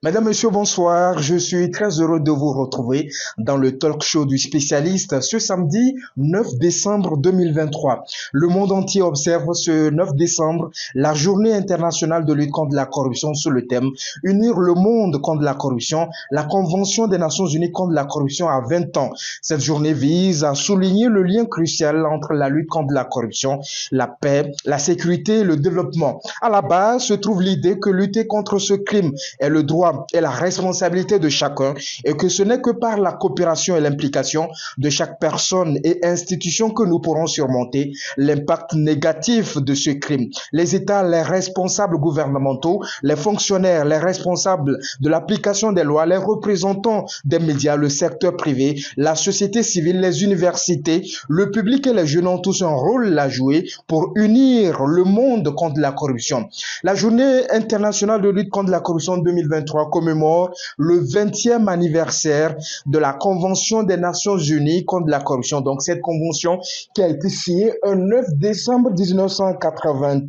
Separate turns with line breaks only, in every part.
Mesdames, Messieurs, bonsoir. Je suis très heureux de vous retrouver dans le talk show du spécialiste ce samedi 9 décembre 2023. Le monde entier observe ce 9 décembre la journée internationale de lutte contre la corruption sous le thème Unir le monde contre la corruption. La Convention des Nations Unies contre la corruption a 20 ans. Cette journée vise à souligner le lien crucial entre la lutte contre la corruption, la paix, la sécurité et le développement. À la base se trouve l'idée que lutter contre ce crime est le droit et la responsabilité de chacun et que ce n'est que par la coopération et l'implication de chaque personne et institution que nous pourrons surmonter l'impact négatif de ce crime. Les États, les responsables gouvernementaux, les fonctionnaires, les responsables de l'application des lois, les représentants des médias, le secteur privé, la société civile, les universités, le public et les jeunes ont tous un rôle à jouer pour unir le monde contre la corruption. La journée internationale de lutte contre la corruption 2023 commémore le 20e anniversaire de la Convention des Nations Unies contre la corruption. Donc cette convention qui a été signée le 9 décembre 1980,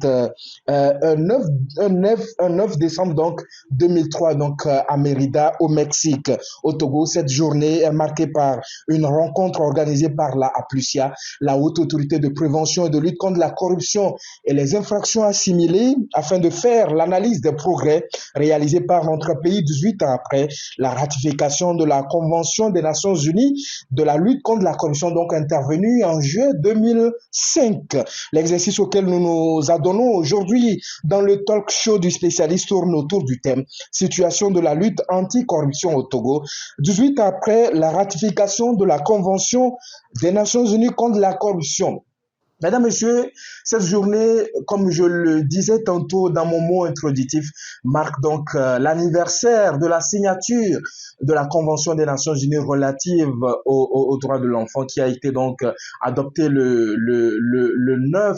9 décembre donc 2003 donc à Mérida au Mexique. Au Togo, cette journée est marquée par une rencontre organisée par la APLUSIA, la Haute Autorité de prévention et de lutte contre la corruption et les infractions assimilées afin de faire l'analyse des progrès réalisés par notre pays 18 ans après la ratification de la Convention des Nations Unies de la lutte contre la corruption, donc intervenue en juin 2005. L'exercice auquel nous nous adonnons aujourd'hui dans le talk show du spécialiste tourne autour du thème situation de la lutte anti-corruption au Togo, 18 ans après la ratification de la Convention des Nations Unies contre la corruption. Mesdames, Messieurs, cette journée, comme je le disais tantôt dans mon mot introductif, marque donc l'anniversaire de la signature de la Convention des Nations Unies relative aux droits de l'enfant qui a été donc adoptée le 9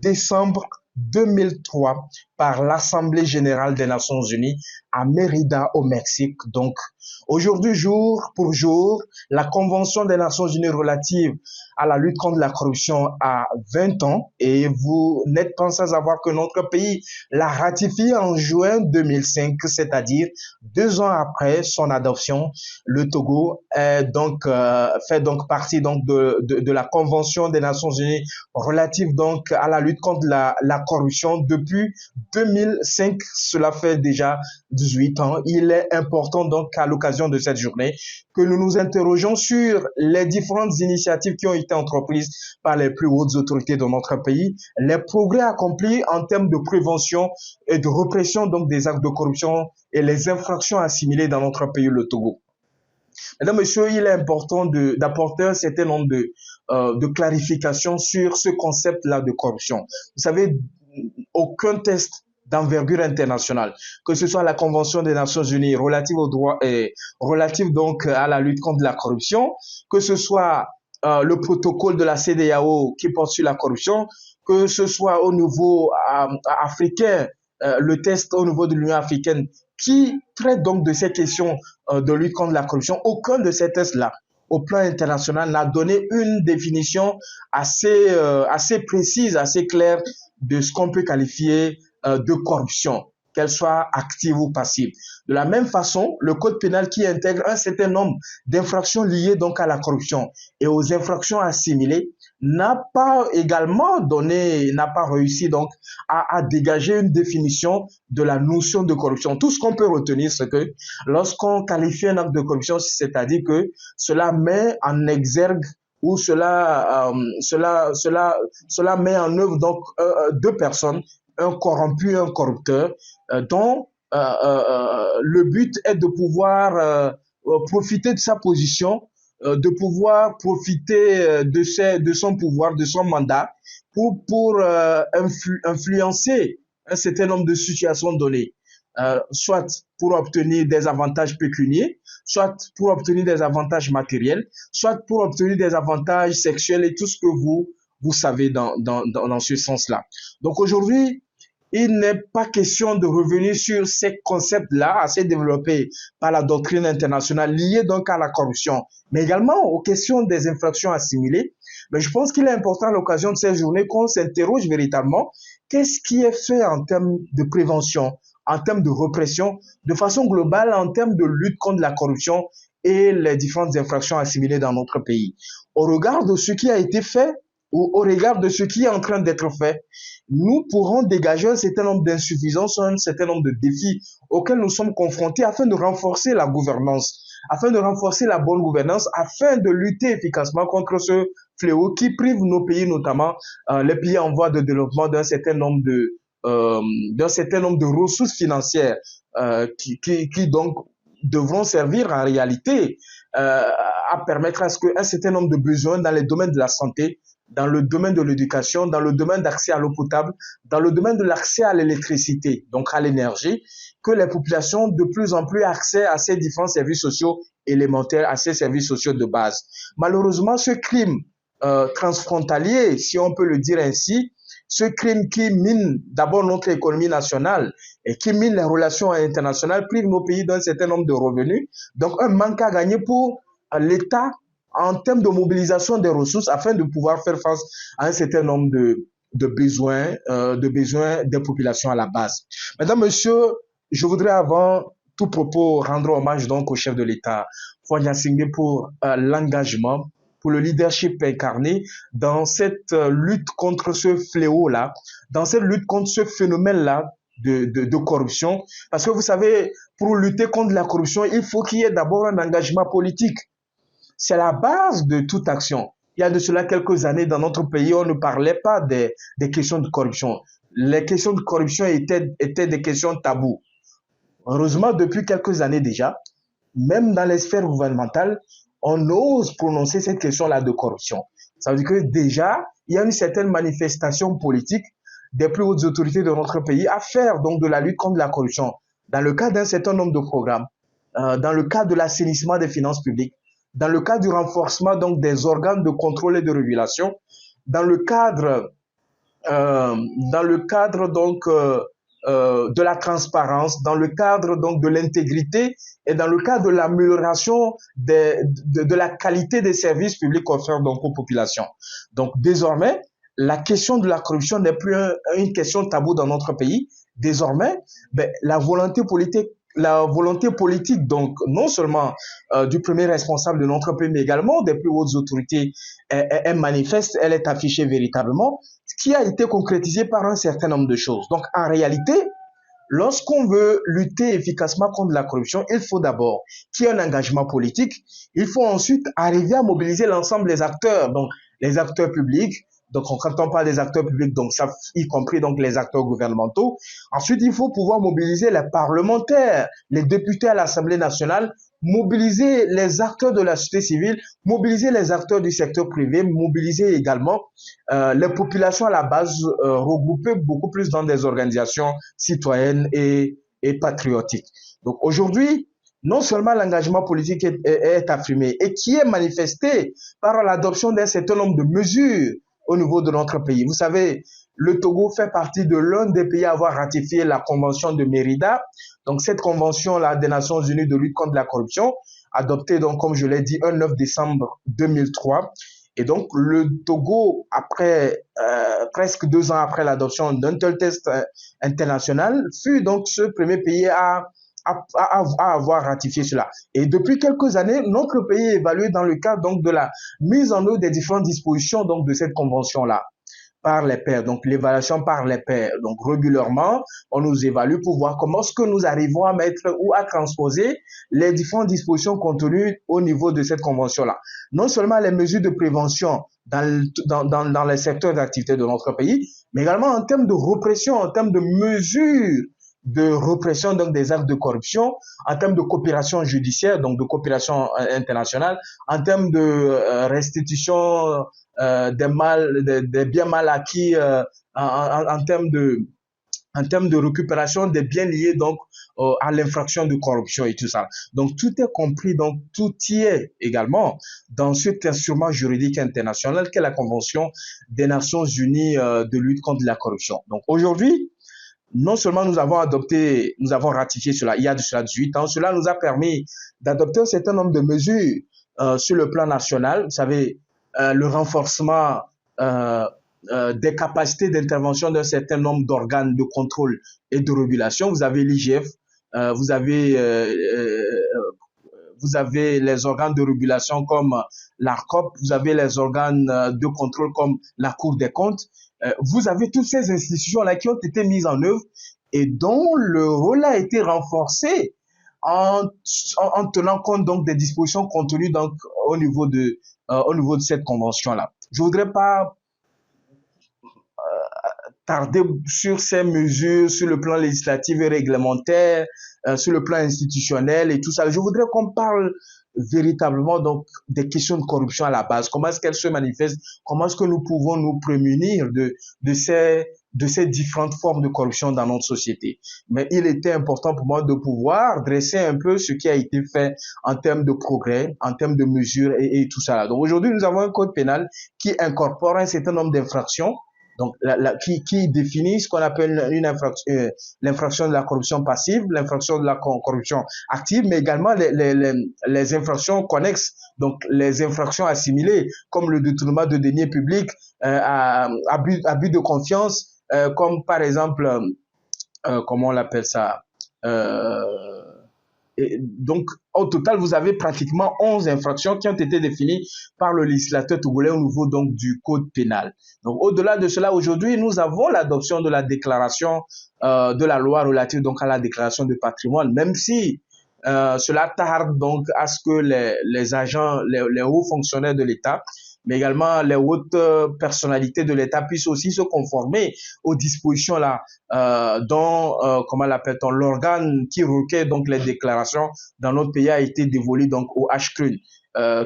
décembre 2003 par l'Assemblée générale des Nations Unies à Mérida au Mexique. Donc, aujourd'hui, jour pour jour, la Convention des Nations Unies relative à la lutte contre la corruption a 20 ans et vous n'êtes pas sans savoir que notre pays l'a ratifié en juin 2005, c'est-à-dire 2 ans après son adoption. Le Togo est donc, fait donc partie donc de la Convention des Nations Unies relative donc à la lutte contre la corruption depuis 2005. Cela fait déjà 18 ans. Il est important donc à l'occasion de cette journée que nous nous interrogeons sur les différentes initiatives qui ont été entreprises par les plus hautes autorités de notre pays, les progrès accomplis en termes de prévention et de répression donc des actes de corruption et les infractions assimilées dans notre pays, le Togo. Mesdames, Messieurs, il est important d'apporter un certain nombre de clarifications sur ce concept-là de corruption. Vous savez, aucun test d'envergure internationale, que ce soit la Convention des Nations Unies relative aux droits et relative donc à la lutte contre la corruption, que ce soit le protocole de la CEDEAO qui porte sur la corruption, que ce soit au niveau africain, le test au niveau de l'Union africaine qui traite donc de ces questions de lutte contre la corruption. Aucun de ces tests-là au plan international n'a donné une définition assez précise, assez claire de ce qu'on peut qualifier de corruption, qu'elle soit active ou passive. De la même façon, le code pénal qui intègre un certain nombre d'infractions liées donc à la corruption et aux infractions assimilées n'a pas réussi donc à dégager une définition de la notion de corruption. Tout ce qu'on peut retenir, c'est que lorsqu'on qualifie un acte de corruption, c'est-à-dire que cela met en exergue ou cela met en œuvre donc deux personnes, un corrompu et un corrupteur, dont le but est de pouvoir profiter de sa position, de pouvoir profiter de son pouvoir, de son mandat, pour influencer un certain nombre de situations données, soit pour obtenir des avantages pécuniaires, soit pour obtenir des avantages matériels, soit pour obtenir des avantages sexuels et tout ce que vous savez dans ce sens-là. Donc aujourd'hui, il n'est pas question de revenir sur ces concepts-là assez développés par la doctrine internationale liés donc à la corruption, mais également aux questions des infractions assimilées. Mais je pense qu'il est important à l'occasion de ces journées qu'on s'interroge véritablement qu'est-ce qui est fait en termes de prévention, en termes de répression, de façon globale en termes de lutte contre la corruption et les différentes infractions assimilées dans notre pays. Au regard de ce qui a été fait ou au regard de ce qui est en train d'être fait, nous pourrons dégager un certain nombre d'insuffisances, un certain nombre de défis auxquels nous sommes confrontés afin de renforcer la gouvernance, afin de renforcer la bonne gouvernance, afin de lutter efficacement contre ce fléau qui prive nos pays, notamment les pays en voie de développement, d'un certain nombre de ressources financières qui donc devront servir en réalité à permettre à ce qu'un certain nombre de besoins dans les domaines de la santé, dans le domaine de l'éducation, dans le domaine d'accès à l'eau potable, dans le domaine de l'accès à l'électricité, donc à l'énergie, que les populations de plus en plus aient accès à ces différents services sociaux élémentaires, à ces services sociaux de base. Malheureusement, ce crime transfrontalier, si on peut le dire ainsi, ce crime qui mine d'abord notre économie nationale et qui mine les relations internationales, prive nos pays d'un certain nombre de revenus. Donc, un manque à gagner pour l'État en termes de mobilisation des ressources afin de pouvoir faire face à un certain nombre de besoins des populations à la base. Mesdames, Messieurs, je voudrais avant tout propos rendre hommage donc au chef de l'État, Faure Gnassingbé, pour l'engagement, pour le leadership incarné dans cette lutte contre ce fléau-là, dans cette lutte contre ce phénomène-là de corruption. Parce que vous savez, pour lutter contre la corruption, il faut qu'il y ait d'abord un engagement politique. C'est la base de toute action. Il y a de cela quelques années, dans notre pays, on ne parlait pas des questions de corruption. Les questions de corruption étaient des questions taboues. Heureusement, depuis quelques années déjà, même dans les sphères gouvernementales, on ose prononcer cette question-là de corruption. Ça veut dire que déjà, il y a une certaine manifestation politique des plus hautes autorités de notre pays à faire donc de la lutte contre la corruption, dans le cadre d'un certain nombre de programmes, dans le cadre de l'assainissement des finances publiques, dans le cadre du renforcement donc des organes de contrôle et de régulation, dans le cadre donc de la transparence, dans le cadre donc de l'intégrité et dans le cadre de l'amélioration de la qualité des services publics offerts donc aux populations. Donc désormais, la question de la corruption n'est plus une question taboue dans notre pays. Désormais, la volonté politique, donc non seulement du premier responsable de notre pays, mais également des plus hautes autorités, elle manifeste, elle est affichée véritablement, qui a été concrétisée par un certain nombre de choses. Donc en réalité, lorsqu'on veut lutter efficacement contre la corruption, il faut d'abord qu'il y ait un engagement politique. Il faut ensuite arriver à mobiliser l'ensemble des acteurs, donc les acteurs publics. Donc, quand on parle des acteurs publics, donc ça, y compris donc les acteurs gouvernementaux. Ensuite, il faut pouvoir mobiliser les parlementaires, les députés à l'Assemblée nationale, mobiliser les acteurs de la société civile, mobiliser les acteurs du secteur privé, mobiliser également les populations à la base, regroupées beaucoup plus dans des organisations citoyennes et patriotiques. Donc, aujourd'hui, non seulement l'engagement politique est affirmé et qui est manifesté par l'adoption d'un certain nombre de mesures au niveau de notre pays. Vous savez, le Togo fait partie de l'un des pays à avoir ratifié la convention de Mérida. Donc, cette convention-là des Nations Unies de lutte contre la corruption, adoptée, donc, comme je l'ai dit, un 9 décembre 2003. Et donc, le Togo, après presque 2 ans après l'adoption d'un tel test international, fut donc ce premier pays à avoir ratifié cela. Et depuis quelques années, notre pays est évalué dans le cadre donc de la mise en œuvre des différentes dispositions donc de cette convention-là par les pairs, donc l'évaluation par les pairs. Donc régulièrement, on nous évalue pour voir comment est-ce que nous arrivons à mettre ou à transposer les différentes dispositions contenues au niveau de cette convention-là. Non seulement les mesures de prévention dans les secteurs d'activité de notre pays, mais également en termes de répression, en termes de mesures de répression donc des actes de corruption, en termes de coopération judiciaire, donc de coopération internationale, en termes de restitution des biens mal acquis, en termes de récupération des biens liés donc à l'infraction de corruption et tout ça. Donc tout est compris, donc tout y est également dans cet instrument juridique international qu'est la Convention des Nations Unies de lutte contre la corruption. Donc aujourd'hui, non seulement nous avons ratifié cela il y a de cela 18 ans, cela nous a permis d'adopter un certain nombre de mesures sur le plan national. Vous savez, le renforcement des capacités d'intervention d'un certain nombre d'organes de contrôle et de régulation. Vous avez l'IGF, euh, vous avez euh, euh, vous avez les organes de régulation comme l'ARCOP, vous avez les organes de contrôle comme la Cour des comptes. Vous avez toutes ces institutions-là qui ont été mises en œuvre et dont le rôle a été renforcé en, en tenant compte donc des dispositions contenues donc au niveau de cette convention-là. Je voudrais pas tarder sur ces mesures sur le plan législatif et réglementaire, sur le plan institutionnel et tout ça. Je voudrais qu'on parle véritablement donc des questions de corruption à la base. Comment est-ce qu'elles se manifestent? Comment est-ce que nous pouvons nous prémunir de ces différentes formes de corruption dans notre société? Mais il était important pour moi de pouvoir dresser un peu ce qui a été fait en termes de progrès, en termes de mesures et tout ça. Donc aujourd'hui, nous avons un code pénal qui incorpore un certain nombre d'infractions donc, qui définit ce qu'on appelle une infraction, l'infraction de la corruption passive, l'infraction de la corruption active, mais également les infractions connexes, donc les infractions assimilées, comme le détournement de deniers publics, abus de confiance, comme par exemple, comment on l'appelle ça, euh, et donc, au total, vous avez pratiquement 11 infractions qui ont été définies par le législateur togolais au niveau donc du code pénal. Donc, au-delà de cela, aujourd'hui, nous avons l'adoption de la déclaration de la loi relative donc à la déclaration de patrimoine, même si cela tarde donc à ce que les agents, les hauts fonctionnaires de l'État, mais également les hautes personnalités de l'État puissent aussi se conformer aux dispositions là dont comment l'appelle-t-on l'organe qui recueille donc les déclarations dans notre pays a été dévolu donc au HCRUN.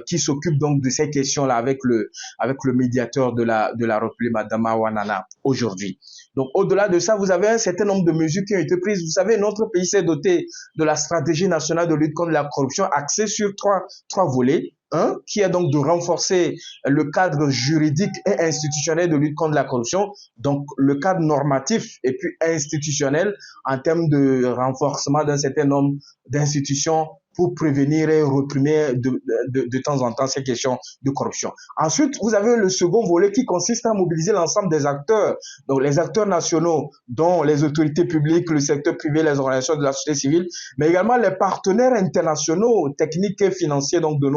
Qui s'occupe donc de ces questions-là avec le médiateur de la République, Madame Awanana, aujourd'hui. Donc, au-delà de ça, vous avez un certain nombre de mesures qui ont été prises. Vous savez, notre pays s'est doté de la stratégie nationale de lutte contre la corruption axée sur trois volets. Un, qui est donc de renforcer le cadre juridique et institutionnel de lutte contre la corruption, donc le cadre normatif et puis institutionnel en termes de renforcement d'un certain nombre d'institutions pour prévenir et réprimer de temps en temps ces questions de corruption. Ensuite, vous avez le second volet qui consiste à mobiliser l'ensemble des acteurs, donc les acteurs nationaux, dont les autorités publiques, le secteur privé, les organisations de la société civile, mais également les partenaires internationaux, techniques et financiers donc de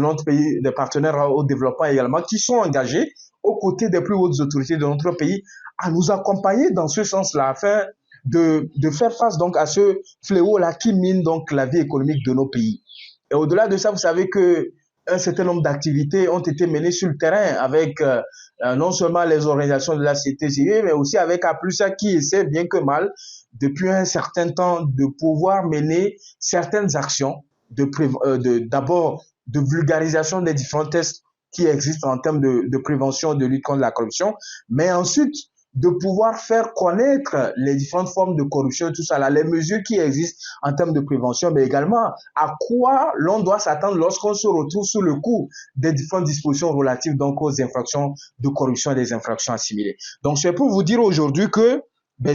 notre pays, des partenaires au développement également, qui sont engagés aux côtés des plus hautes autorités de notre pays à nous accompagner dans ce sens-là afin de faire face donc à ce fléau-là qui mine donc la vie économique de nos pays. Et au-delà de ça, vous savez que un certain nombre d'activités ont été menées sur le terrain avec non seulement les organisations de la société civile, mais aussi avec APLUSA qui essaie bien que mal, depuis un certain temps, de pouvoir mener certaines actions d'abord de vulgarisation des différents tests qui existent en termes de prévention, de lutte contre la corruption, mais ensuite de pouvoir faire connaître les différentes formes de corruption, tout ça, là, les mesures qui existent en termes de prévention, mais également à quoi l'on doit s'attendre lorsqu'on se retrouve sous le coup des différentes dispositions relatives donc aux infractions de corruption et des infractions assimilées. Donc, c'est pour vous dire aujourd'hui que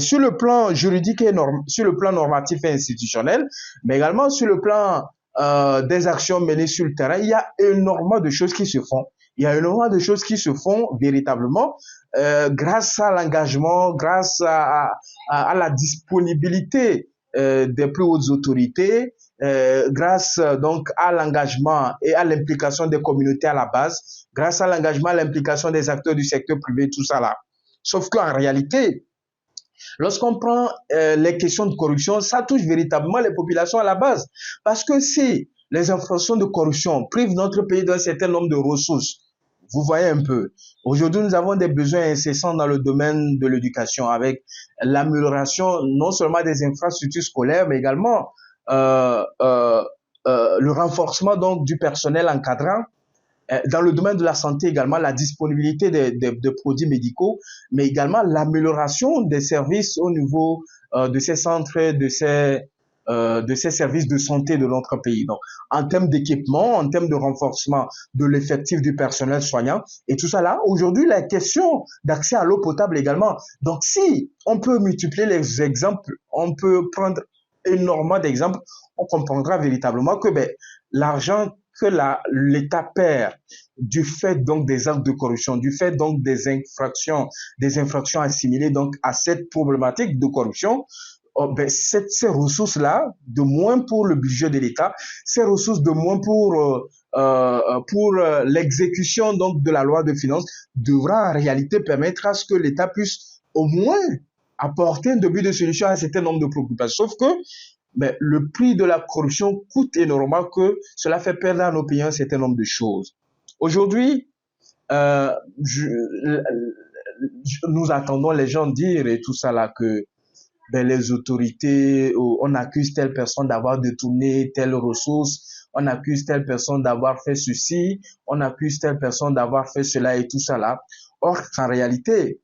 sur le plan juridique et sur le plan normatif et institutionnel, mais également sur le plan des actions menées sur le terrain, il y a énormément de choses qui se font. Il y a énormément de choses qui se font véritablement grâce à l'engagement, grâce à la disponibilité des plus hautes autorités, grâce donc à l'engagement et à l'implication des communautés à la base, grâce à l'engagement, à l'implication des acteurs du secteur privé, tout ça là. Sauf qu'en réalité, lorsqu'on prend les questions de corruption, ça touche véritablement les populations à la base. Parce que si les infractions de corruption privent notre pays d'un certain nombre de ressources, vous voyez un peu. Aujourd'hui, nous avons des besoins incessants dans le domaine de l'éducation avec l'amélioration non seulement des infrastructures scolaires, mais également le renforcement donc du personnel encadrant. Dans le domaine de la santé également, la disponibilité de produits médicaux, mais également l'amélioration des services au niveau de ces centres, de ces services de santé de notre pays. Donc, en termes d'équipement, en termes de renforcement de l'effectif du personnel soignant, et tout ça là, aujourd'hui, la question d'accès à l'eau potable également. Donc, si on peut multiplier les exemples, on peut prendre énormément d'exemples, on comprendra véritablement que l'argent que l'État perd du fait donc des actes de corruption, du fait donc des infractions assimilées donc à cette problématique de corruption, ben, ces ressources-là, de moins pour le budget de l'État, ces ressources de moins pour l'exécution donc de la loi de finances, devra en réalité permettre à ce que l'État puisse au moins apporter un début de solution à un certain nombre de préoccupations. Sauf que ben, le prix de la corruption coûte énormément, que cela fait perdre à nos pays un certain nombre de choses. Aujourd'hui, euh, nous attendons les gens dire et tout ça là que ben, les autorités, on accuse telle personne d'avoir détourné telle ressource, on accuse telle personne d'avoir fait ceci, on accuse telle personne d'avoir fait cela et tout ça là. Or, en réalité,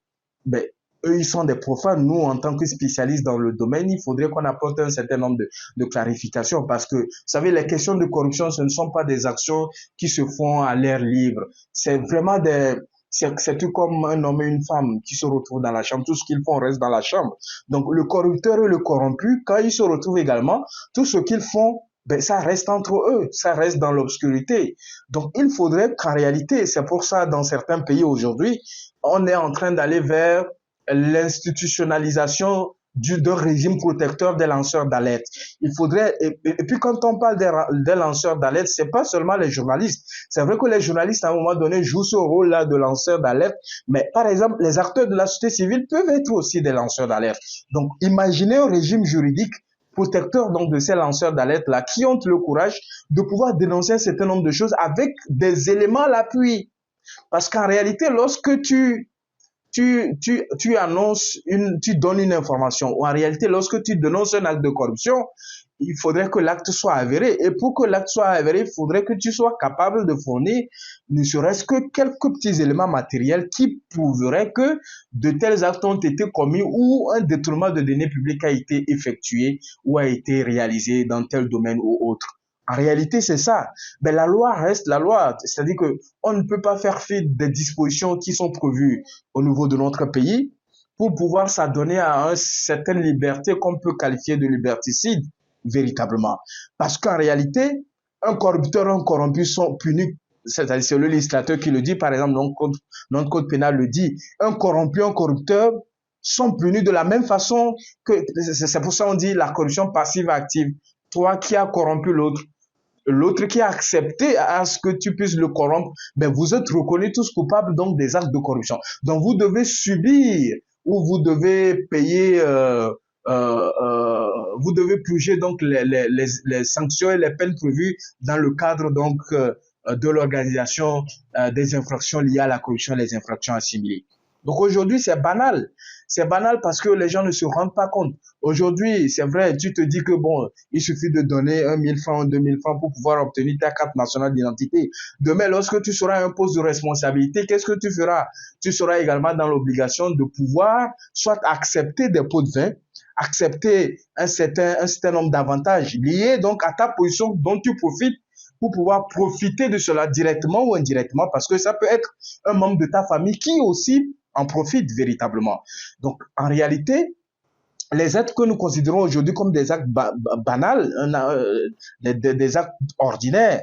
ben, eux, ils sont des profanes. Nous, en tant que spécialistes dans le domaine, il faudrait qu'on apporte un certain nombre de clarifications parce que, vous savez, les questions de corruption, ce ne sont pas des actions qui se font à l'air libre. C'est vraiment c'est tout comme un homme et une femme qui se retrouvent dans la chambre. Tout ce qu'ils font reste dans la chambre. Donc, le corrupteur et le corrompu, quand ils se retrouvent également, tout ce qu'ils font, ben, ça reste entre eux, ça reste dans l'obscurité. Donc, il faudrait qu'en réalité, c'est pour ça, dans certains pays aujourd'hui, on est en train d'aller vers l'institutionnalisation d'un régime protecteur des lanceurs d'alerte. Il faudrait, et puis quand on parle des lanceurs d'alerte, c'est pas seulement les journalistes. C'est vrai que les journalistes, à un moment donné, jouent ce rôle-là de lanceurs d'alerte, mais par exemple, les acteurs de la société civile peuvent être aussi des lanceurs d'alerte. Donc, imaginez un régime juridique protecteur donc de ces lanceurs d'alerte là qui ont le courage de pouvoir dénoncer un certain nombre de choses avec des éléments à l'appui. Parce qu'en réalité, lorsque tu annonces tu donnes une information, ou en réalité, lorsque tu dénonces un acte de corruption, il faudrait que l'acte soit avéré. Et pour que l'acte soit avéré, il faudrait que tu sois capable de fournir ne serait-ce que quelques petits éléments matériels qui prouveraient que de tels actes ont été commis ou un détournement de données publiques a été effectué ou a été réalisé dans tel domaine ou autre. En réalité, c'est ça. Mais la loi reste la loi. C'est-à-dire que on ne peut pas faire fi des dispositions qui sont prévues au niveau de notre pays pour pouvoir s'adonner à une certaine liberté qu'on peut qualifier de liberticide, véritablement. Parce qu'en réalité, un corrupteur, un corrompu sont punis. C'est-à-dire, c'est le législateur qui le dit, par exemple, notre code pénal le dit. Un corrompu, un corrupteur sont punis de la même façon que, c'est pour ça qu'on dit la corruption passive active. Toi qui as corrompu l'autre qui a accepté à ce que tu puisses le corrompre, ben vous êtes reconnus tous coupables donc des actes de corruption. Donc vous devez subir ou vous devez payer, vous devez purger donc les sanctions et les peines prévues dans le cadre donc de l'organisation des infractions liées à la corruption et les infractions assimilées. Donc aujourd'hui, c'est banal. C'est banal parce que les gens ne se rendent pas compte. Aujourd'hui, c'est vrai, tu te dis que bon, il suffit de donner 1 000 francs, 2 000 francs pour pouvoir obtenir ta carte nationale d'identité. Demain, lorsque tu seras à un poste de responsabilité, qu'est-ce que tu feras? Tu seras également dans l'obligation de pouvoir soit accepter des pots de vin, accepter un certain nombre d'avantages liés donc à ta position dont tu profites pour pouvoir profiter de cela directement ou indirectement, parce que ça peut être un membre de ta famille qui aussi en profite véritablement. Donc, en réalité, les actes que nous considérons aujourd'hui comme des actes banals, des actes ordinaires,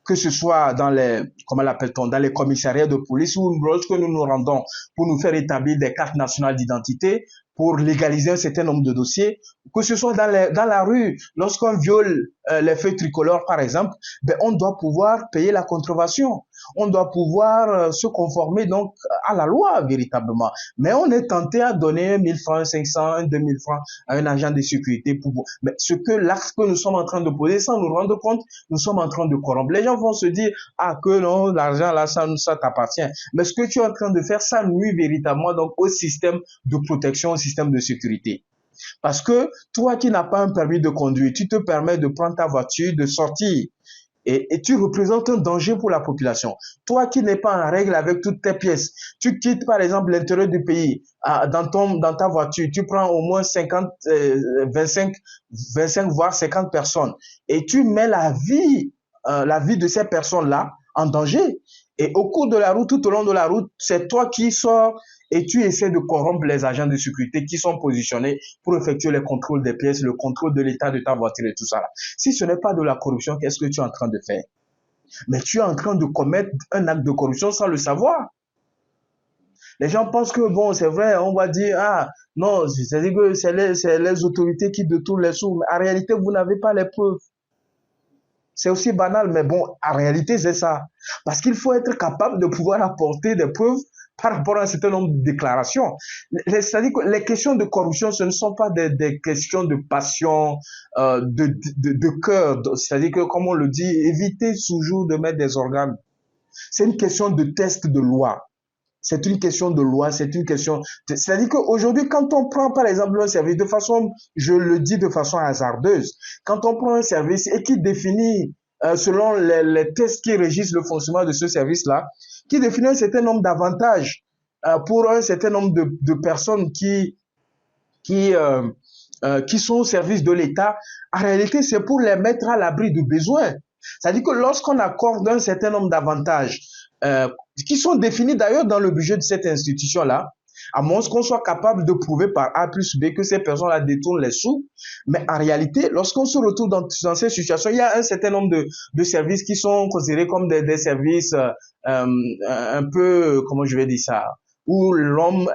que ce soit dans comment l'appelle-t-on, dans les commissariats de police ou lorsque nous nous rendons pour nous faire établir des cartes nationales d'identité, pour légaliser un certain nombre de dossiers, que ce soit dans la rue, lorsqu'on viole les feux tricolores, par exemple, ben, on doit pouvoir payer la contrevention. On doit pouvoir se conformer donc à la loi, véritablement. Mais on est tenté à donner 1 000 francs, 500, 2 000 francs à un agent de sécurité pour... Mais ce que l'acte que nous sommes en train de poser, sans nous rendre compte, nous sommes en train de corrompre. Les gens vont se dire, ah, que non, l'argent là, ça t'appartient. Mais ce que tu es en train de faire, ça nuit véritablement donc au système de protection, au système de sécurité. Parce que toi qui n'as pas un permis de conduire, tu te permets de prendre ta voiture, de sortir. Et tu représentes un danger pour la population. Toi qui n'es pas en règle avec toutes tes pièces, tu quittes par exemple l'intérieur du pays dans ta voiture, tu prends au moins 25 voire 50 personnes et tu mets la vie de ces personnes-là en danger. Et au cours de la route, tout au long de la route, c'est toi qui sors et tu essaies de corrompre les agents de sécurité qui sont positionnés pour effectuer les contrôles des pièces, le contrôle de l'état de ta voiture et tout ça. Si ce n'est pas de la corruption, qu'est-ce que tu es en train de faire? Mais tu es en train de commettre un acte de corruption sans le savoir. Les gens pensent que, bon, c'est vrai, on va dire, ah, non, c'est-à-dire que c'est les autorités qui détournent les sous. Mais en réalité, vous n'avez pas les preuves. C'est aussi banal, mais bon, en réalité, c'est ça. Parce qu'il faut être capable de pouvoir apporter des preuves par rapport à un certain nombre de déclarations. C'est-à-dire que les questions de corruption, ce ne sont pas des questions de passion, de cœur. C'est-à-dire que, comme on le dit, évitez toujours de mettre des organes. C'est une question de test de loi. C'est une question de loi, c'est une question... C'est-à-dire qu'aujourd'hui, quand on prend par exemple un service de façon, je le dis de façon hasardeuse, quand on prend un service et qui définit, selon les tests qui régissent le fonctionnement de ce service-là, qui définit un certain nombre d'avantages pour un certain nombre de personnes qui, qui sont au service de l'État, en réalité, c'est pour les mettre à l'abri du besoin. C'est-à-dire que lorsqu'on accorde un certain nombre d'avantages, qui sont définis d'ailleurs dans le budget de cette institution-là, à moins qu'on soit capable de prouver par A plus B que ces personnes-là détournent les sous. Mais en réalité, lorsqu'on se retrouve dans ces situations, il y a un certain nombre de services qui sont considérés comme des services un peu, comment je vais dire ça, où l'homme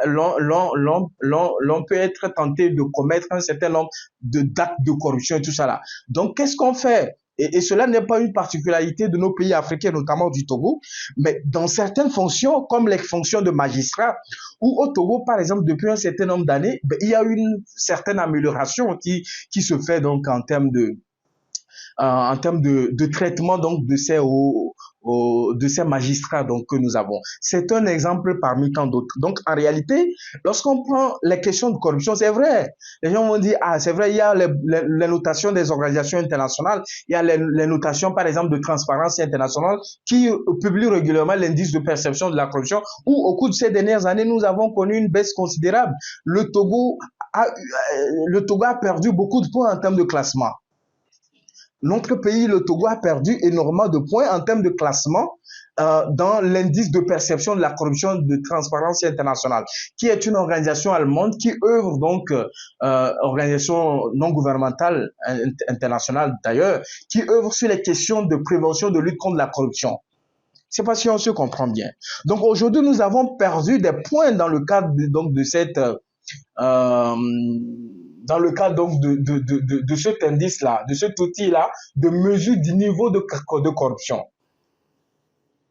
peut être tenté de commettre un certain nombre d'actes de corruption et tout ça là. Donc, qu'est-ce qu'on fait? Et cela n'est pas une particularité de nos pays africains, notamment du Togo, mais dans certaines fonctions, comme les fonctions de magistrat, ou au Togo, par exemple, depuis un certain nombre d'années, il y a une certaine amélioration qui se fait donc en termes de traitement donc de ces magistrats donc que nous avons. C'est un exemple parmi tant d'autres. Donc en réalité, lorsqu'on prend les questions de corruption, c'est vrai. Les gens vont dire ah c'est vrai, il y a les notations des organisations internationales, il y a les notations par exemple de Transparency International qui publient régulièrement l'indice de perception de la corruption où au cours de ces dernières années, nous avons connu une baisse considérable. Le Togo a perdu beaucoup de points en termes de classement. Notre pays, le Togo, a perdu énormément de points en termes de classement dans l'indice de perception de la corruption de Transparency International, qui est une organisation allemande qui œuvre donc, organisation non gouvernementale internationale d'ailleurs, qui œuvre sur les questions de prévention de lutte contre la corruption. Je ne sais pas si on se comprend bien. Donc aujourd'hui, nous avons perdu des points dans le cadre donc, de cette... dans le cas donc de cet indice-là, de cet outil-là, de mesure du niveau de corruption.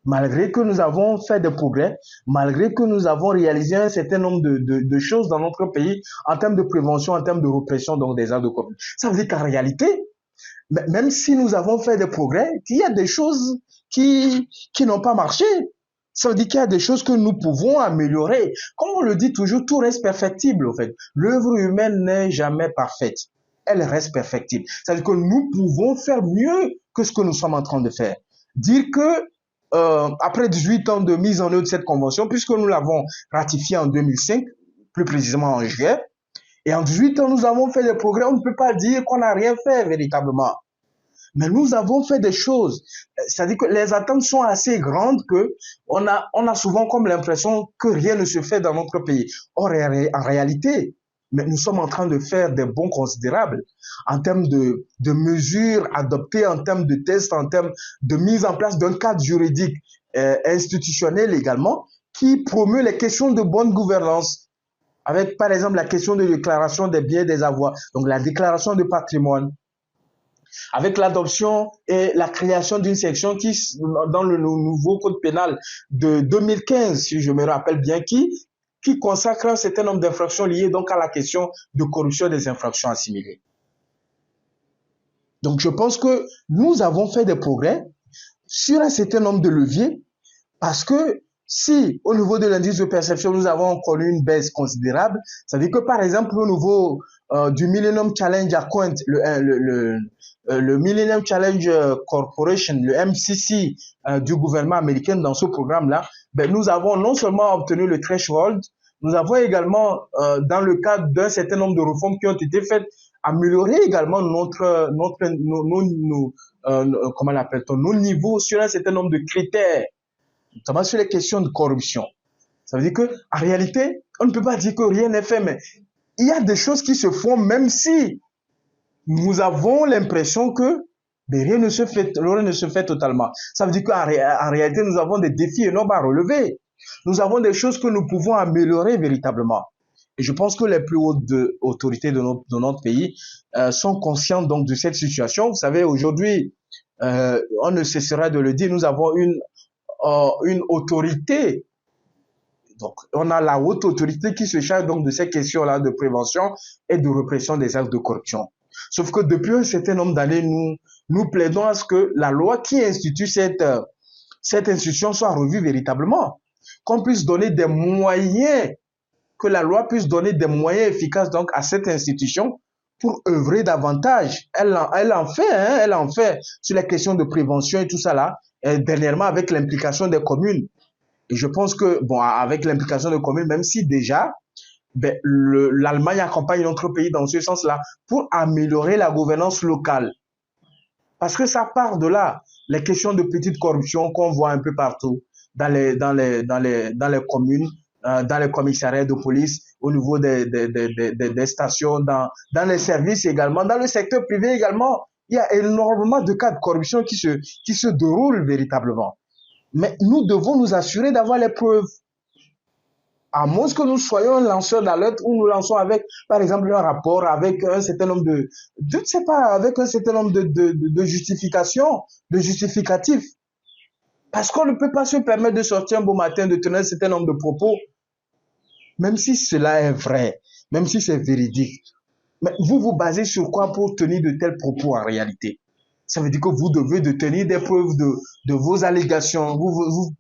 Malgré que nous avons fait des progrès, malgré que nous avons réalisé un certain nombre de choses dans notre pays en termes de prévention, en termes de répression donc des actes de corruption. Ça veut dire qu'en réalité, même si nous avons fait des progrès, il y a des choses qui n'ont pas marché. Ça veut dire qu'il y a des choses que nous pouvons améliorer. Comme on le dit toujours, tout reste perfectible, en fait. L'œuvre humaine n'est jamais parfaite. Elle reste perfectible. C'est-à-dire que nous pouvons faire mieux que ce que nous sommes en train de faire. Dire que, après 18 ans de mise en œuvre de cette convention, puisque nous l'avons ratifiée en 2005, plus précisément en juillet, et en 18 ans, nous avons fait des progrès, on ne peut pas dire qu'on n'a rien fait véritablement. Mais nous avons fait des choses. C'est-à-dire que les attentes sont assez grandes que on a souvent comme l'impression que rien ne se fait dans notre pays. Or, en réalité, mais nous sommes en train de faire des bons considérables en termes de mesures adoptées, en termes de tests, en termes de mise en place d'un cadre juridique institutionnel également, qui promeut les questions de bonne gouvernance. Avec, par exemple, la question de déclaration des biens et des avoirs, donc la déclaration de patrimoine, avec l'adoption et la création d'une section qui, dans le nouveau code pénal de 2015, si je me rappelle bien, qui consacre un certain nombre d'infractions liées donc à la question de corruption des infractions assimilées. Donc, je pense que nous avons fait des progrès sur un certain nombre de leviers parce que si, au niveau de l'indice de perception, nous avons connu une baisse considérable, ça veut dire que, par exemple, au niveau du Millennium Challenge Account, le Millennium Challenge Corporation, le MCC du gouvernement américain dans ce programme-là, ben, nous avons non seulement obtenu le threshold, nous avons également, dans le cadre d'un certain nombre de réformes qui ont été faites, amélioré également comment l'appelle-t-on, nos niveaux sur un certain nombre de critères, notamment sur les questions de corruption. Ça veut dire que, en réalité, on ne peut pas dire que rien n'est fait, mais il y a des choses qui se font, même si nous avons l'impression que Mais rien ne se fait totalement. Ça veut dire qu'en réalité, nous avons des défis énormes à relever. Nous avons des choses que nous pouvons améliorer véritablement. Et je pense que les plus hautes autorités de notre pays sont conscientes donc de cette situation. Vous savez, aujourd'hui, on ne cessera de le dire, nous avons une autorité. Donc, on a la haute autorité qui se charge donc de ces questions-là de prévention et de répression des actes de corruption. Sauf que depuis un certain nombre d'années, nous plaidons à ce que la loi qui institue cette institution soit revue véritablement, qu'on puisse donner des moyens, que la loi puisse donner des moyens efficaces donc à cette institution pour œuvrer davantage. Elle en fait, hein, elle en fait sur les questions de prévention et tout ça là, et dernièrement avec l'implication des communes. Et je pense que, bon, avec l'implication des communes, même si déjà, ben, l'Allemagne accompagne notre pays dans ce sens-là pour améliorer la gouvernance locale. Parce que ça part de là, les questions de petite corruption qu'on voit un peu partout, dans les communes, dans les commissariats de police, au niveau des stations, dans les services également, dans le secteur privé également. Il y a énormément de cas de corruption qui se déroulent véritablement. Mais nous devons nous assurer d'avoir les preuves. À moins que nous soyons lanceurs d'alerte ou nous lançons avec, par exemple, un rapport avec un certain nombre je ne sais pas, avec un certain nombre de justifications, de justificatifs. Parce qu'on ne peut pas se permettre de sortir un beau matin, de tenir un certain nombre de propos, même si cela est vrai, même si c'est véridique. Mais vous vous basez sur quoi pour tenir de tels propos en réalité? Ça veut dire que vous devez de tenir des preuves de vos allégations. Vous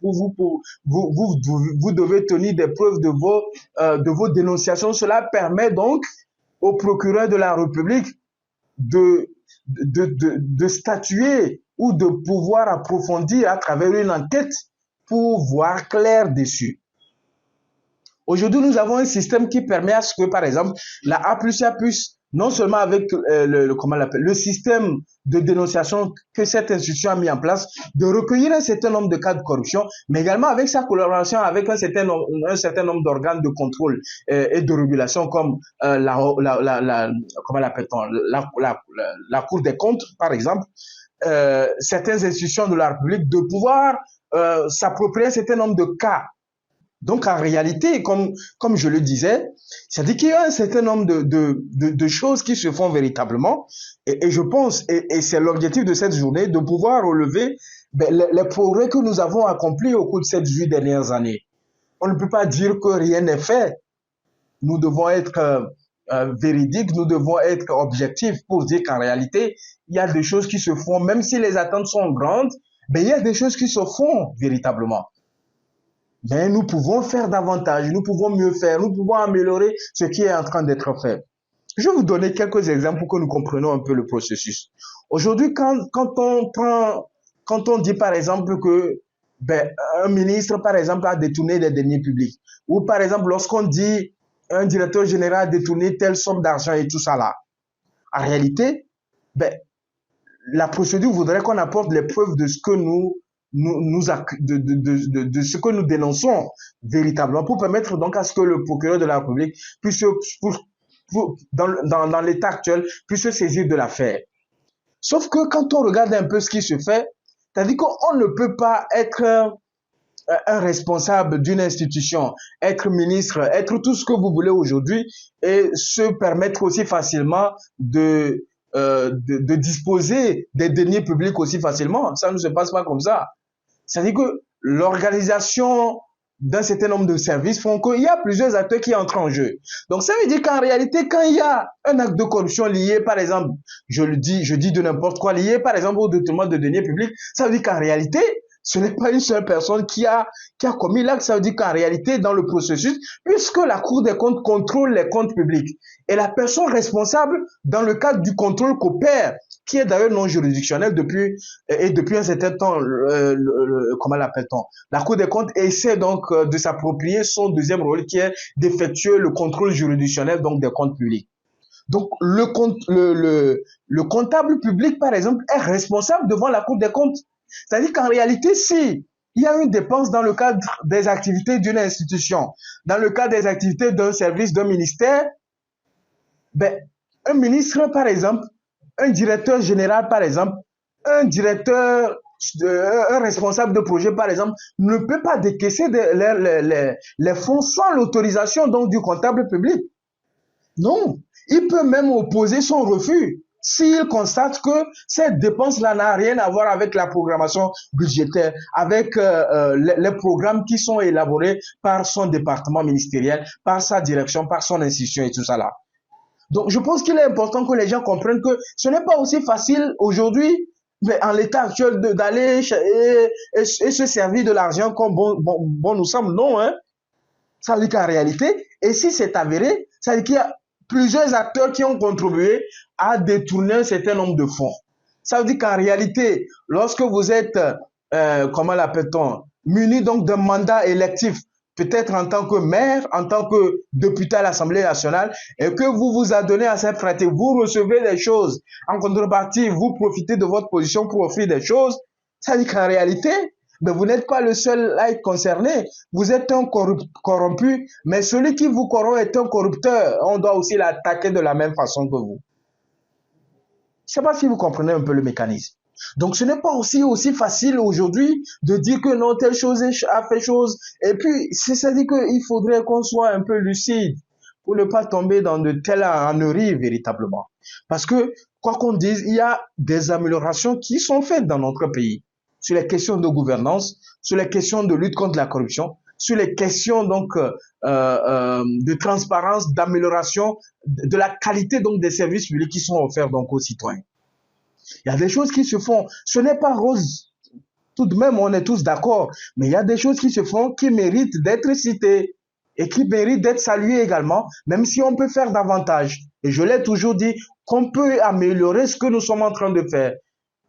devez tenir des preuves de vos dénonciations. Cela permet donc au procureur de la République de statuer ou de pouvoir approfondir à travers une enquête pour voir clair dessus. Aujourd'hui, nous avons un système qui permet à ce que, par exemple, la A+A puisse, non seulement avec le système de dénonciation que cette institution a mis en place, de recueillir un certain nombre de cas de corruption, mais également avec sa collaboration avec un certain nombre d'organes de contrôle et de régulation comme la Cour des comptes, par exemple, certaines institutions de la République, de pouvoir s'approprier un certain nombre de cas. Donc, en réalité, comme je le disais, c'est-à-dire qu'il y a un certain nombre de choses qui se font véritablement. Et je pense, et c'est l'objectif de cette journée, de pouvoir relever les progrès que nous avons accomplis au cours de ces 18 dernières années. On ne peut pas dire que rien n'est fait. Nous devons être véridiques, nous devons être objectifs pour dire qu'en réalité, il y a des choses qui se font, même si les attentes sont grandes, mais il y a des choses qui se font véritablement. Mais nous pouvons faire davantage, nous pouvons mieux faire, nous pouvons améliorer ce qui est en train d'être fait. Je vais vous donner quelques exemples pour que nous comprenions un peu le processus. Aujourd'hui, quand on dit par exemple que un ministre, par exemple, a détourné des deniers publics, ou par exemple, lorsqu'on dit un directeur général a détourné telle somme d'argent et tout ça là, en réalité, la procédure voudrait qu'on apporte les preuves de ce que de ce que nous dénonçons véritablement pour permettre donc à ce que le procureur de la République puisse, dans l'état actuel, puisse se saisir de l'affaire. Sauf que quand on regarde un peu ce qui se fait, c'est-à-dire qu'on ne peut pas être un responsable d'une institution, être ministre, être tout ce que vous voulez aujourd'hui et se permettre aussi facilement de disposer des deniers publics aussi facilement. Ça ne se passe pas comme ça. C'est-à-dire que l'organisation d'un certain nombre de services font qu'il y a plusieurs acteurs qui entrent en jeu. Donc ça veut dire qu'en réalité, quand il y a un acte de corruption lié, par exemple, je dis de n'importe quoi, lié par exemple au détournement de deniers publics, ça veut dire qu'en réalité, ce n'est pas une seule personne qui a commis l'acte, ça veut dire qu'en réalité, dans le processus, puisque la Cour des comptes contrôle les comptes publics, et la personne responsable, dans le cadre du contrôle qu'opère, qui est d'ailleurs non juridictionnel depuis un certain temps, comment l'appelle-t-on? La Cour des comptes essaie donc de s'approprier son deuxième rôle qui est d'effectuer le contrôle juridictionnel donc des comptes publics. Donc le comptable public, par exemple, est responsable devant la Cour des comptes. C'est-à-dire qu'en réalité, si il y a une dépense dans le cadre des activités d'une institution, dans le cadre des activités d'un service, d'un ministère, un ministre, par exemple, un directeur général, par exemple, un directeur, un responsable de projet, par exemple, ne peut pas décaisser les fonds sans l'autorisation donc du comptable public. Non, il peut même opposer son refus s'il constate que cette dépense-là n'a rien à voir avec la programmation budgétaire, avec les programmes qui sont élaborés par son département ministériel, par sa direction, par son institution et tout ça là. Donc, je pense qu'il est important que les gens comprennent que ce n'est pas aussi facile aujourd'hui, mais en l'état actuel, d'aller et se servir de l'argent comme bon nous semble. Non, hein. Ça veut dire qu'en réalité, et si c'est avéré, ça veut dire qu'il y a plusieurs acteurs qui ont contribué à détourner un certain nombre de fonds. Ça veut dire qu'en réalité, lorsque vous êtes, comment l'appelle-t-on, muni donc d'un mandat électif, peut-être en tant que maire, en tant que député à l'Assemblée nationale, et que vous vous adonnez à cette pratique, vous recevez des choses, en contrepartie, vous profitez de votre position pour offrir des choses, ça veut dire qu'en réalité, mais vous n'êtes pas le seul à être concerné. Vous êtes un corrompu, mais celui qui vous corrompt est un corrupteur. On doit aussi l'attaquer de la même façon que vous. Je ne sais pas si vous comprenez un peu le mécanisme. Donc, ce n'est pas aussi facile aujourd'hui de dire que non, telle chose a fait chose. Et puis, c'est-à-dire qu'il faudrait qu'on soit un peu lucide pour ne pas tomber dans de telles âneries véritablement. Parce que, quoi qu'on dise, il y a des améliorations qui sont faites dans notre pays sur les questions de gouvernance, sur les questions de lutte contre la corruption, sur les questions donc de transparence, d'amélioration de la qualité donc des services publics qui sont offerts donc aux citoyens. Il y a des choses qui se font. Ce n'est pas rose. Tout de même, on est tous d'accord. Mais il y a des choses qui se font qui méritent d'être citées et qui méritent d'être saluées également, même si on peut faire davantage. Et je l'ai toujours dit, qu'on peut améliorer ce que nous sommes en train de faire.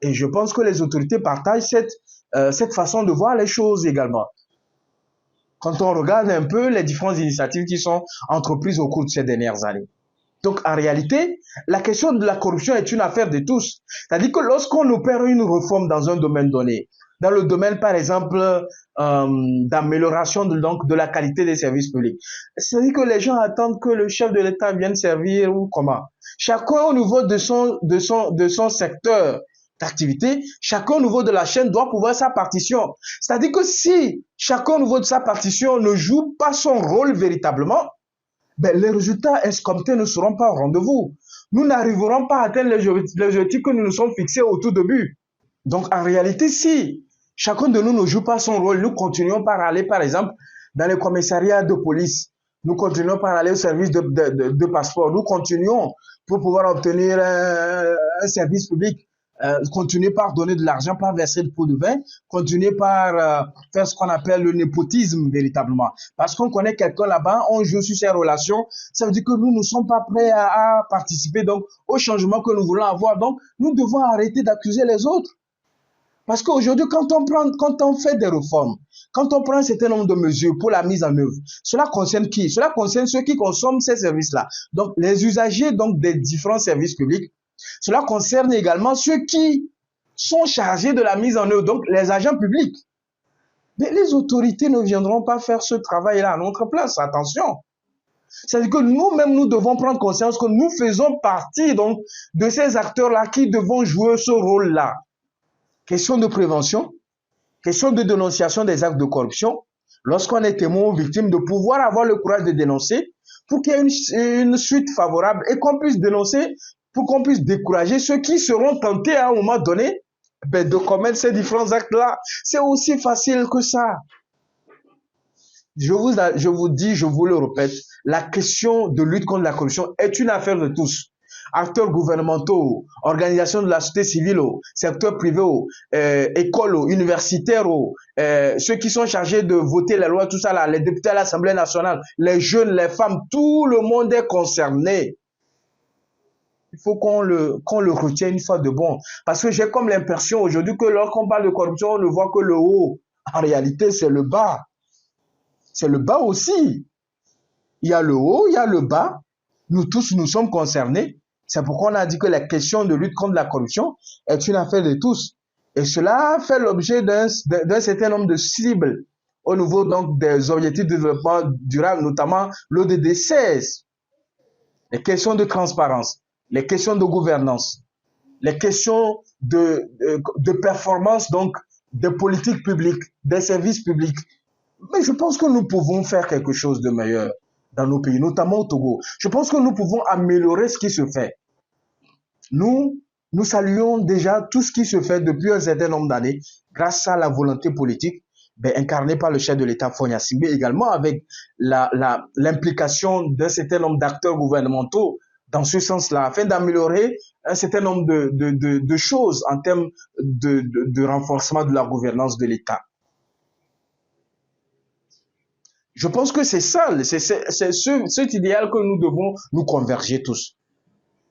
Et je pense que les autorités partagent cette façon de voir les choses également. Quand on regarde un peu les différentes initiatives qui sont entreprises au cours de ces dernières années. Donc, en réalité, la question de la corruption est une affaire de tous. C'est-à-dire que lorsqu'on opère une réforme dans un domaine donné, dans le domaine, par exemple, d'amélioration de la qualité des services publics, c'est-à-dire que les gens attendent que le chef de l'État vienne servir ou comment. Chacun au niveau de son secteur d'activité, chacun au niveau de la chaîne doit pouvoir sa partition. C'est-à-dire que si chacun au niveau de sa partition ne joue pas son rôle véritablement, ben, les résultats escomptés ne seront pas au rendez-vous. Nous n'arriverons pas à atteindre les objectifs que nous nous sommes fixés au tout début. Donc, en réalité, si chacun de nous ne joue pas son rôle, nous continuons par aller, par exemple, dans les commissariats de police, nous continuons par aller au service de passeport, nous continuons pour pouvoir obtenir un service public, continuer par donner de l'argent, par verser le pot de vin, continuer par faire ce qu'on appelle le népotisme véritablement. Parce qu'on connaît quelqu'un là-bas, on joue sur ses relations, ça veut dire que nous ne sommes pas prêts à participer donc au changement que nous voulons avoir. Donc, nous devons arrêter d'accuser les autres. Parce qu'aujourd'hui, quand on fait des réformes, quand on prend un certain nombre de mesures pour la mise en œuvre, cela concerne qui? Cela concerne ceux qui consomment ces services-là. Donc, les usagers donc, des différents services publics. Cela concerne également ceux qui sont chargés de la mise en œuvre, donc les agents publics. Mais les autorités ne viendront pas faire ce travail-là à notre place. Attention. C'est-à-dire que nous-mêmes, nous devons prendre conscience que nous faisons partie donc, de ces acteurs-là qui devons jouer ce rôle-là. Question de prévention, question de dénonciation des actes de corruption. Lorsqu'on est témoin ou victime, de pouvoir avoir le courage de dénoncer pour qu'il y ait une suite favorable et qu'on puisse dénoncer pour qu'on puisse décourager ceux qui seront tentés à un moment donné de commettre ces différents actes-là. C'est aussi facile que ça. Je vous dis, je vous le répète, la question de lutte contre la corruption est une affaire de tous. Acteurs gouvernementaux, organisations de la société civile, secteur privé, écoles, universitaires, ceux qui sont chargés de voter les lois, tout ça, là, les députés à l'Assemblée nationale, les jeunes, les femmes, tout le monde est concerné. Il faut qu'on le retienne une fois de bon. Parce que j'ai comme l'impression aujourd'hui que lorsqu'on parle de corruption, on ne voit que le haut. En réalité, c'est le bas. C'est le bas aussi. Il y a le haut, il y a le bas. Nous tous, nous sommes concernés. C'est pourquoi on a dit que la question de lutte contre la corruption est une affaire de tous. Et cela fait l'objet d'un certain nombre de cibles au niveau donc, des objectifs de développement durable, notamment l'ODD 16. Les questions de transparence, les questions de gouvernance, les questions de performance, donc des politiques publiques, des services publics. Mais je pense que nous pouvons faire quelque chose de meilleur dans nos pays, notamment au Togo. Je pense que nous pouvons améliorer ce qui se fait. Nous, nous saluons déjà tout ce qui se fait depuis un certain nombre d'années grâce à la volonté politique incarnée par le chef de l'État Fonia Singbe, également avec l'implication d'un certain nombre d'acteurs gouvernementaux dans ce sens-là, afin d'améliorer un certain nombre de choses en termes de renforcement de la gouvernance de l'État. Je pense que c'est ça, c'est cet idéal que nous devons nous converger tous.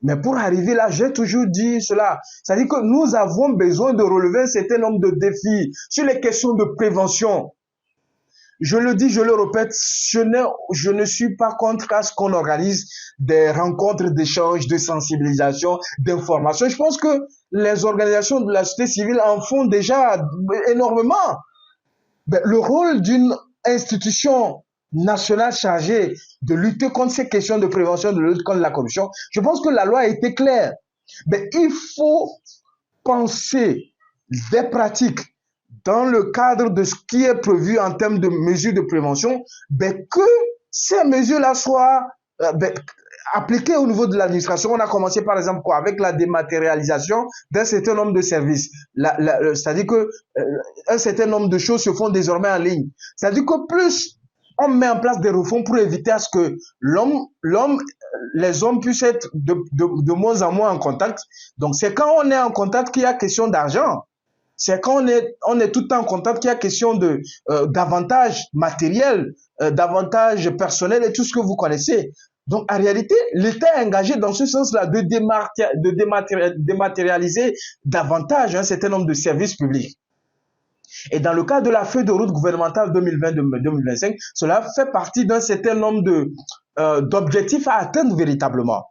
Mais pour arriver là, j'ai toujours dit cela. C'est-à-dire que nous avons besoin de relever un certain nombre de défis sur les questions de prévention. Je le dis, je le répète, je ne suis pas contre à ce qu'on organise des rencontres d'échange, de sensibilisation, d'information. Je pense que les organisations de la société civile en font déjà énormément. Le rôle d'une institution nationale chargée de lutter contre ces questions de prévention, de lutte contre la corruption, je pense que la loi a été claire. Mais il faut penser des pratiques dans le cadre de ce qui est prévu en termes de mesures de prévention, que ces mesures-là soient appliquées au niveau de l'administration. On a commencé par exemple quoi, avec la dématérialisation d'un certain nombre de services. C'est-à-dire que un certain nombre de choses se font désormais en ligne. C'est-à-dire que plus on met en place des réformes pour éviter à ce que les hommes puissent être de moins en moins en contact. Donc c'est quand on est en contact qu'il y a question d'argent. C'est quand on est tout le temps en contact qu'il y a question d'avantages matériels, d'avantages personnels et tout ce que vous connaissez. Donc, en réalité, l'État est engagé dans ce sens-là de dématérialiser davantage un certain nombre de services publics. Et dans le cadre de la feuille de route gouvernementale 2020-2025, cela fait partie d'un certain nombre d'objectifs à atteindre véritablement.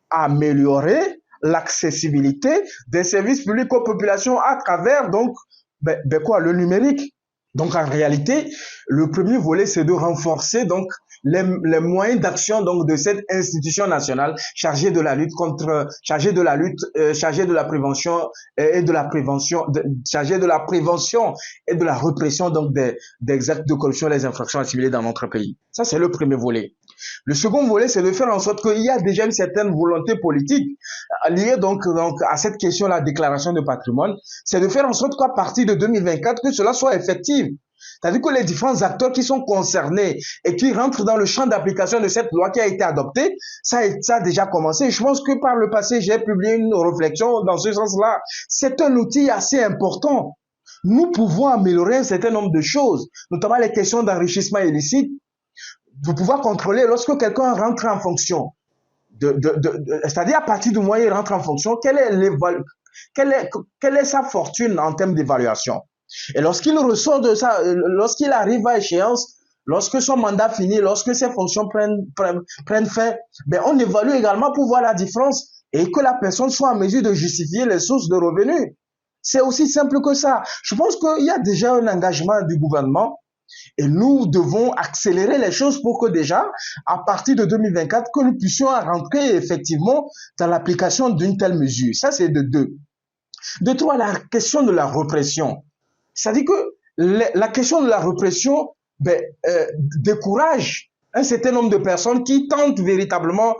Améliorer l'accessibilité des services publics aux populations à travers donc le numérique. Donc en réalité, le premier volet c'est de renforcer donc les moyens d'action donc de cette institution nationale chargée de la lutte chargée de la prévention et de la prévention, chargée de la prévention et de la répression donc des actes de corruption et des infractions assimilées dans notre pays. Ça c'est le premier volet. Le second volet, c'est de faire en sorte qu'il y a déjà une certaine volonté politique liée donc à cette question, la déclaration de patrimoine. C'est de faire en sorte qu'à partir de 2024, que cela soit effectif. C'est-à-dire que les différents acteurs qui sont concernés et qui rentrent dans le champ d'application de cette loi qui a été adoptée, ça a déjà commencé. Je pense que par le passé, j'ai publié une réflexion dans ce sens-là. C'est un outil assez important. Nous pouvons améliorer un certain nombre de choses, notamment les questions d'enrichissement illicite, de pouvoir contrôler lorsque quelqu'un rentre en fonction. C'est-à-dire à partir du moment où il rentre en fonction, quelle est sa fortune en termes d'évaluation. Et lorsqu'il ressort de ça, lorsqu'il arrive à échéance, lorsque son mandat finit, lorsque ses fonctions prennent fin, on évalue également pour voir la différence et que la personne soit en mesure de justifier les sources de revenus. C'est aussi simple que ça. Je pense qu'il y a déjà un engagement du gouvernement et nous devons accélérer les choses pour que déjà, à partir de 2024, que nous puissions rentrer effectivement dans l'application d'une telle mesure. Ça, c'est de deux. De trois, la question de la répression. C'est-à-dire que la question de la répression décourage un certain nombre de personnes qui tentent véritablement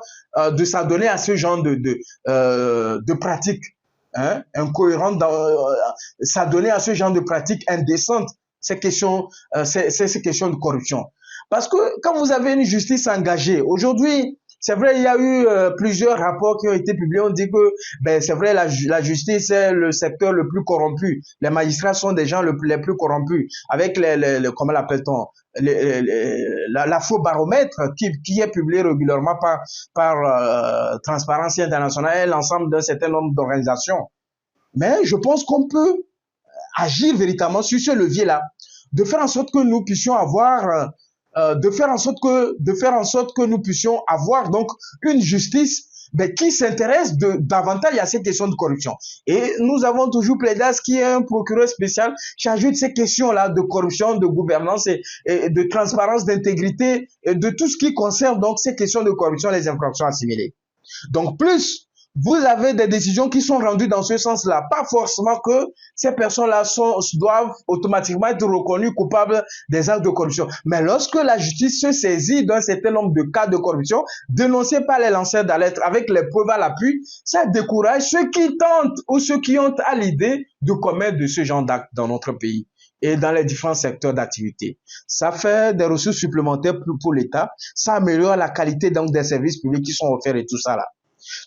de s'adonner à ce genre de pratiques incohérentes, s'adonner à ce genre de pratiques indécentes. Ces questions de corruption. Parce que quand vous avez une justice engagée, aujourd'hui, c'est vrai, il y a eu plusieurs rapports qui ont été publiés. On dit que, c'est vrai, la justice est le secteur le plus corrompu. Les magistrats sont des gens les plus corrompus. Avec comment l'appelle-t-on, l'afro-baromètre qui est publié régulièrement par Transparency International et l'ensemble d'un certain nombre d'organisations. Mais je pense qu'on peut agir véritablement sur ce levier-là, de faire en sorte que nous puissions avoir, nous puissions avoir donc une justice qui s'intéresse davantage à ces questions de corruption. Et nous avons toujours plaidé à ce qu'il y ait un procureur spécial chargé de ces questions-là de corruption, de gouvernance et de transparence, d'intégrité, et de tout ce qui concerne donc ces questions de corruption et les infractions assimilées. Donc plus vous avez des décisions qui sont rendues dans ce sens-là. Pas forcément que ces personnes-là doivent automatiquement être reconnues coupables des actes de corruption. Mais lorsque la justice se saisit d'un certain nombre de cas de corruption, dénoncés par les lanceurs d'alerte avec les preuves à l'appui, ça décourage ceux qui tentent ou ceux qui ont à l'idée de commettre de ce genre d'actes dans notre pays et dans les différents secteurs d'activité. Ça fait des ressources supplémentaires pour l'État, ça améliore la qualité donc des services publics qui sont offerts et tout ça là.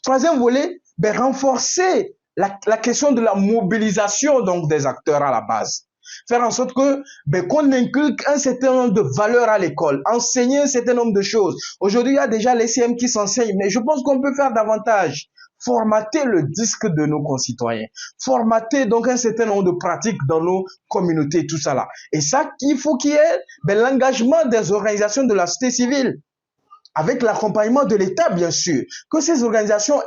Troisième volet, renforcer la question de la mobilisation donc des acteurs à la base. Faire en sorte que qu'on inculque un certain nombre de valeurs à l'école, enseigner un certain nombre de choses. Aujourd'hui, il y a déjà les CM qui s'enseignent, mais je pense qu'on peut faire davantage. Formater le disque de nos concitoyens, formater donc un certain nombre de pratiques dans nos communautés, tout ça là. Et ça, il faut qu'il y ait l'engagement des organisations de la société civile, avec l'accompagnement de l'État, bien sûr, que ces organisations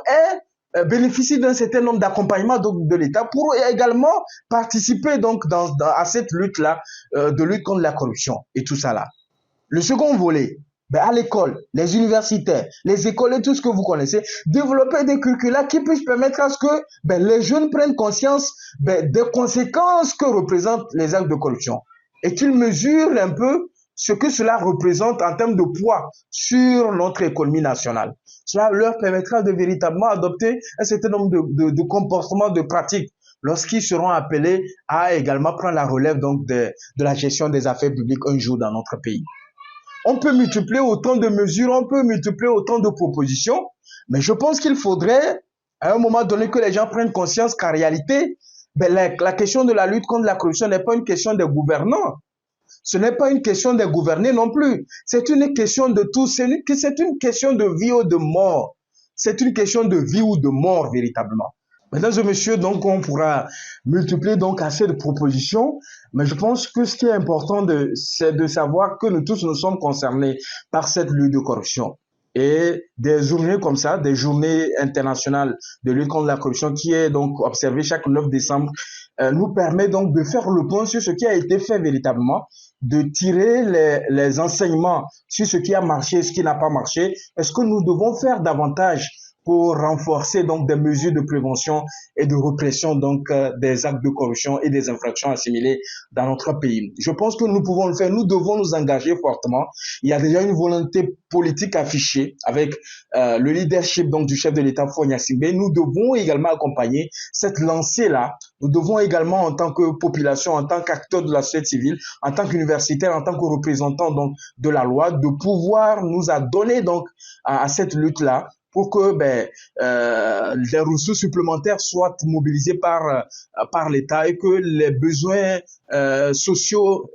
bénéficient d'un certain nombre d'accompagnements de l'État pour également participer donc à cette lutte-là, de lutte contre la corruption et tout ça là. Le second volet, à l'école, les universités, les écoles et tout ce que vous connaissez, développer des curricula qui puissent permettre à ce que les jeunes prennent conscience des conséquences que représentent les actes de corruption et qu'ils mesurent un peu ce que cela représente en termes de poids sur notre économie nationale. Cela leur permettra de véritablement adopter un certain nombre de comportements, de pratiques, lorsqu'ils seront appelés à également prendre la relève donc de la gestion des affaires publiques un jour dans notre pays. On peut multiplier autant de mesures, on peut multiplier autant de propositions, mais je pense qu'il faudrait, à un moment donné, que les gens prennent conscience qu'en réalité, la question de la lutte contre la corruption n'est pas une question des gouvernants. Ce n'est pas une question des gouvernés non plus. C'est une question de tous. C'est une question de vie ou de mort. C'est une question de vie ou de mort, véritablement. Mesdames et messieurs, donc on pourra multiplier donc assez de propositions, mais je pense que ce qui est important, c'est de savoir que nous tous nous sommes concernés par cette lutte de corruption. Et des journées comme ça, des journées internationales de lutte contre la corruption qui est donc observée chaque 9 décembre, nous permet donc de faire le point sur ce qui a été fait véritablement, de tirer les enseignements sur ce qui a marché, ce qui n'a pas marché. Est-ce que nous devons faire davantage pour renforcer donc des mesures de prévention et de répression donc des actes de corruption et des infractions assimilées dans notre pays. Je pense que nous pouvons le faire, nous devons nous engager fortement. Il y a déjà une volonté politique affichée avec le leadership donc du chef de l'État Faure Gnassingbé. Nous devons également accompagner cette lancée-là. Nous devons également, en tant que population, en tant qu'acteurs de la société civile, en tant qu'universitaires, en tant que représentants donc de la loi, de pouvoir nous adonner donc à cette lutte-là, pour que les ressources supplémentaires soient mobilisées par l'État et que les besoins sociaux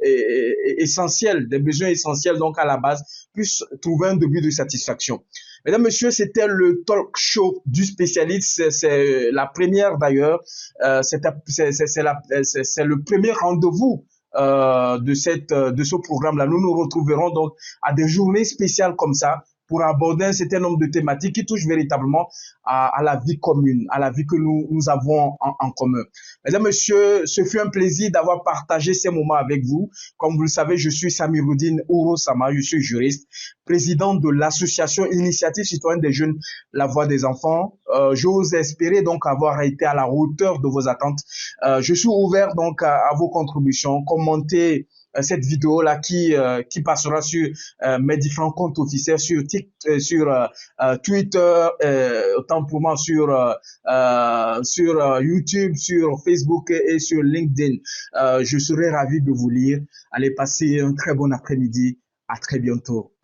essentiels, des besoins essentiels donc à la base, puissent trouver un début de satisfaction. Mesdames, Messieurs, c'était le talk show du spécialiste. C'est la première d'ailleurs. C'est le premier rendez-vous de ce programme-là. Nous nous retrouverons donc à des journées spéciales comme ça, pour aborder un certain nombre de thématiques qui touchent véritablement à la vie commune, à la vie que nous avons en commun. Mesdames, Messieurs, ce fut un plaisir d'avoir partagé ces moments avec vous. Comme vous le savez, je suis Samiroudine Ouro-Sama, je suis juriste, président de l'association Initiative Citoyenne des Jeunes, La Voix des Enfants. J'ose espérer donc avoir été à la hauteur de vos attentes. Je suis ouvert donc à vos contributions, commentez cette vidéo là qui passera sur mes différents comptes officiels sur Twitter, autant pour moi sur YouTube, sur Facebook et sur LinkedIn. Je serai ravi de vous lire. Allez passer un très bon après-midi. À très bientôt.